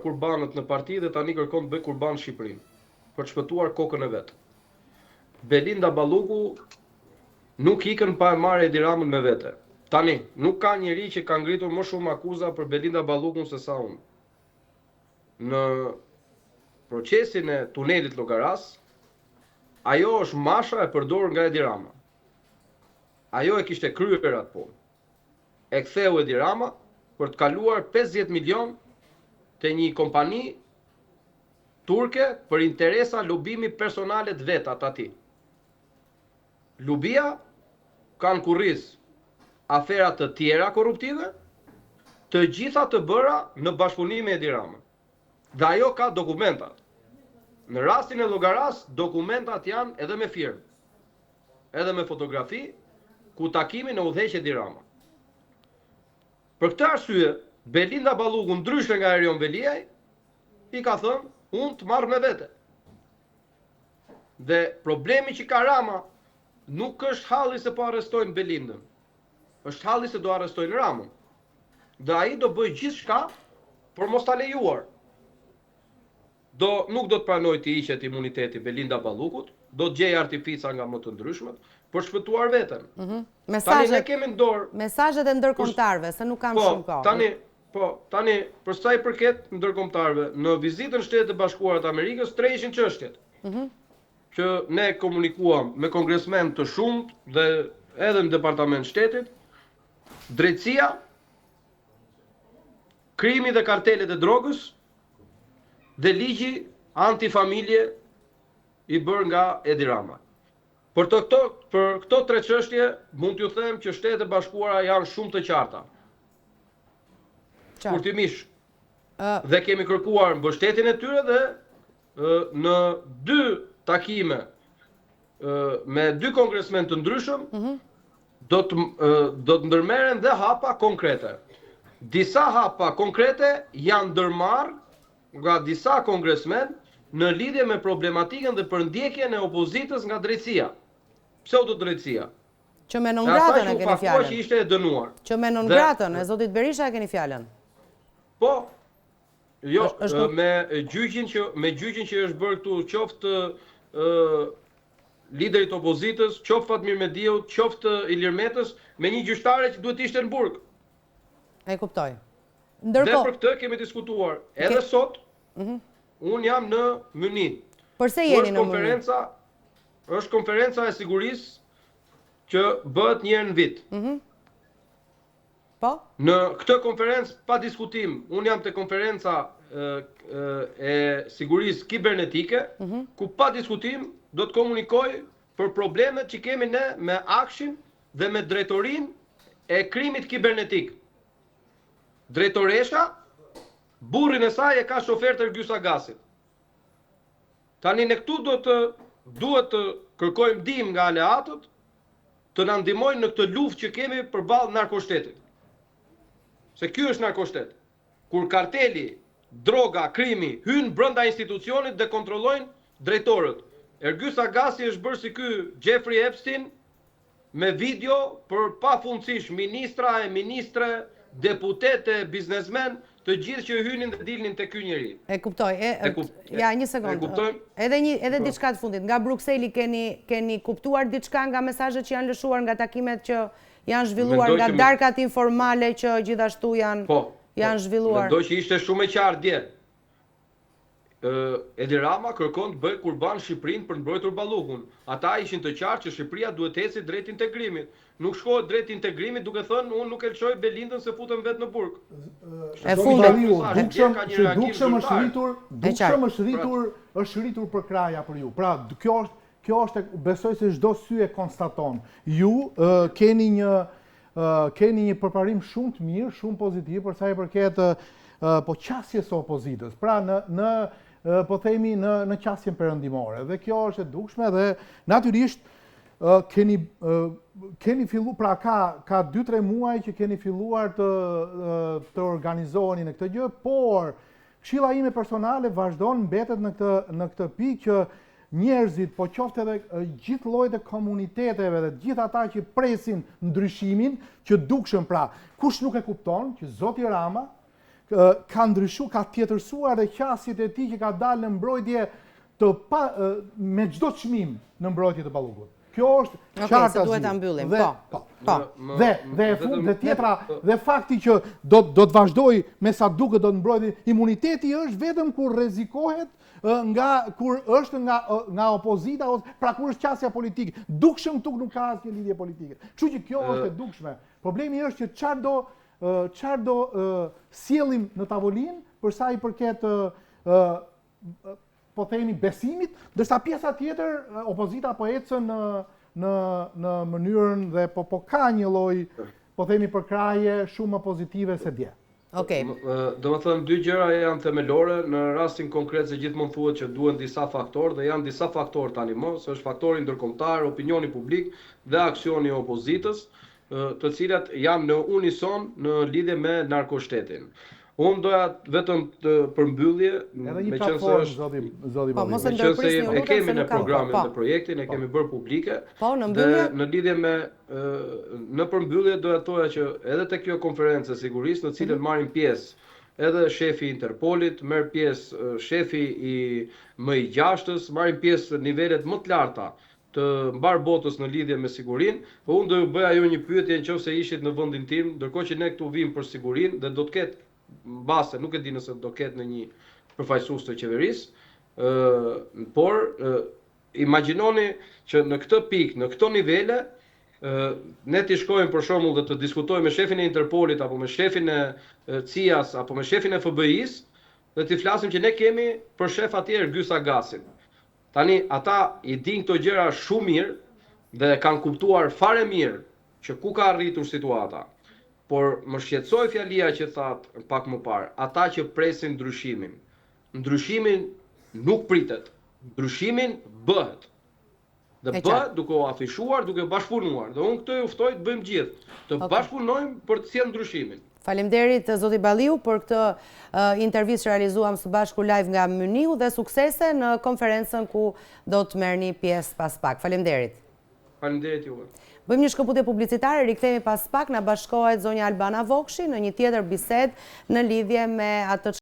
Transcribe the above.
kurbanët në parti dhe tani kërkon të bëj kurban Shqipërinë për të shpëtuar kokën e vet. Belinda Balluku nuk ikën pa e marrë Edi Ramën me vete. Tani, nuk ka njeri që ka ngritur më shumë akuza për Belinda Ballukun se sa unë. Në procesin e tunelit Llogaras, ajo është masha e përdorur nga Edi Rama. Ajo e kishte kryer atë punë. E ktheu Edi Rama për të kaluar 50 milion të një kompani turke për interesa lobimi personale të vet të atij. Lubia kanë kurriz afera të tjera korruptive, të gjitha të bëra në bashkëpunim me Edi Ramën. Dhe ajo ka dokumentat. Në rastin e Llogaras, dokumentat janë edhe me firmë, edhe me fotografi, ku takimin e udhëheq Edi Rama. Për këtë arsye, Belinda Balluku, ndryshe nga Erion Veliaj, i ka thënë, unë të marrë me vete. Dhe problemi që ka Rama nuk është halli se po arrestojnë Belindën, është halli se do arrestojnë Ramën. Dhe ai do bëjë gjithçka për mos ta lejuar. Nuk do të pranoj të hiqet imuniteti Belinda Ballukut, do të gjej artifica nga më të ndryshmet për shpëtuar veten. Tani ne kemi në dorë mesazhet e ndërkombëtarëve, se nuk kam shumë kohë. Tani për sa i përket ndërkombëtarëve, në vizitën Shtetet e Bashkuara të Amerikës treshin çështjet. Që ne komunikuam me kongresmen të shumt dhe edhe në departament shtetit, drejtësia, krimi dhe kartelet e drogës dhe ligji antifamilje i bërë nga Edi Rama. Për këto tre çështje mund t'ju them që Shtetet e Bashkuara janë shumë të qarta. Kurtimisht. Dhe kemi kërkuar mbështetjen e tyre dhe në 2 takime me 2 kongresmen të ndryshëm do të ndërmerren dhe hapa konkrete. Disa hapa konkrete janë ndërmarrë nga disa kongresmen në lidhje me problematikën dhe përndjekjen e opozitës nga drejtësia. Pseudodrejtësia. Që me non-gratën e keni fjalën. Që ishte e dënuar. Që me non-gratën e zotit Berisha e keni fjalën. Po, jo, me gjyqin që është bërë këtu, qoftë liderit opozitës, qoftë Fatmir Mediut, qoftë Ilir Metës, me një gjyqtare që duhet ishte në burg. E kuptoj. Dhe për këtë kemi diskutuar. Edhe sot, unë jam në Myni. Përse jeni në Myni? Është konferenca e sigurisë që bëhet një herë në vit. Po? Në këtë konferencë, pa diskutim, unë jam te konferenca e sigurisë kibernetike, ku pa diskutim do të komunikoj për problemet që kemi ne me Akshin dhe me drejtorinë e krimit kibernetik. Drejtoresha, burrin e saj e ka shofer të Ergyes Agasit. Tani ne këtu duhet të kërkojmë ndihmë nga aleatët të na ndihmojnë në këtë luftë që kemi përballë narkoshtetit. Se ky është narkoshtet. Kur karteli, droga, krimi hyn brenda institucionit dhe kontrollojnë drejtorët. Ergyes Agasi është bërë si ky Jeffrey Epstein me video për pafundësisht ministra e ministre, deputete, biznesmen, të gjithë që hynin dhe dilnin te ky njeri. E kuptoj. Ja, një sekond. Edhe diçka të fundit. Nga Brukseli keni kuptuar diçka nga mesazhet që janë lëshuar nga takimet që janë zhvilluar, nga darkat informale që gjithashtu janë zhvilluar? Mendoj që ishte shumë e qartë dje. Edi Rama kërkon të bëjë kurban Shqipërinë për të mbrojtur Ballukun. Ata ishin të qartë që Shqipëria duhet të ecë drejt integrimit. Nuk shkohet drejt integrimit duke thënë unë nuk e lëshoj Belindën se futem vetë në burg. E fundit. Dukshëm është rritur për kraja për ju. Pra, kjo është, besoj se çdo sy e konstaton. Ju keni një përparim shumë të mirë, shumë pozitiv për sa i përket qasjes së opozitës. Pra, po themi në qasjen perëndimore. Dhe kjo është e dukshme dhe natyrisht keni filluar, pra ka 2-3 muaj që keni filluar të organizoheni në këtë gjë, por këshilla ime personale vazhdon mbetet në këtë pikë që njerëzit, po qoftë edhe gjithë llojet e komuniteteve dhe gjithë ata që presin ndryshimin, që dukshëm pra, kush nuk e kupton që zoti Rama ka ndryshu, ka tjetërsuar dhe qasjet e tij që ka dalë në mbrojtje me çdo çmim në mbrojtje të Ballugut. Kjo është qartë. Se duhet ta mbyllim. Po. Dhe tjetra, dhe fakti që do të vazhdoj me sa duket do të mbrojtje, imuniteti është vetëm kur rrezikohet kur është nga opozita, pra kur është qasja politike. Dukshëm këtu nuk ka asnjë lidhje politike. Kështu që kjo është e dukshme. Problemi është që çfarë do sjellim në tavolinë për sa i përket po themi besimit, ndërsa pjesa tjetër opozita po ecën në mënyrën dhe po ka një lloj po themi përkraje shumë më pozitive se dje. Okej. Do të thënë dy gjëra janë themelore, në rastin konkret se gjithmonë thuhet që duhen disa faktorë dhe janë disa faktorë tani më, se është faktori ndërkombëtar, opinioni publik dhe aksioni i opozitës, të cilat janë në unison në lidhje me narkoshtetin. Unë doja vetëm të përmbyllje, me qenë se është e kemi në programin dhe projektin, e kemi bërë publike, dhe në lidhje me në përmbyllje doja thoja që edhe te kjo konferencë sigurisë në cilën marrin pjesë edhe shefi i Interpolit, merr pjesë shefi i MI6-s, marrin pjesë nivelet më të larta të mbar botës në lidhje me sigurinë, po unë do ju bëja ju një pyetje nëse ishit në vendin tim, ndërkohë që ne këtu vim për sigurinë dhe do të ketë mbase, nuk e di nëse do ketë në një përfaqësues të qeverisë, por imagjinoni që në këtë pikë, në këto nivele, ne t'i shkojmë për shembull dhe të diskutojmë me shefin e Interpolit apo me shefin e CIA-s apo me shefin e FBI-s dhe t'i flasim që ne kemi për shef atje Ergyes Agasin. Tani ata i dinë këto gjëra shumë mirë dhe kanë kuptuar fare mirë që ku ka arritur situata. Por më shqetësoi fjalia që thatë pak më parë, ata që presin ndryshimin. Ndryshimin nuk pritet, ndryshimin bëhet. Dhe bëhet duke u afishuar, duke bashkëpunuar. Dhe unë këtë ju ftoj të bëjmë gjithë, të bashkëpunojmë për të sjellë ndryshimin. Faleminderit zoti Balliu për këtë intervistë që realizuam së bashku live nga Myniu dhe suksese në konferencën ku do të merrni pjesë pas pak. Faleminderit. Faleminderit juve. Bëjmë një shkëputje publicitare, rikthehemi pas pak, na bashkohet zonja Albana Vokshi në një tjetër bisedë në lidhje me atë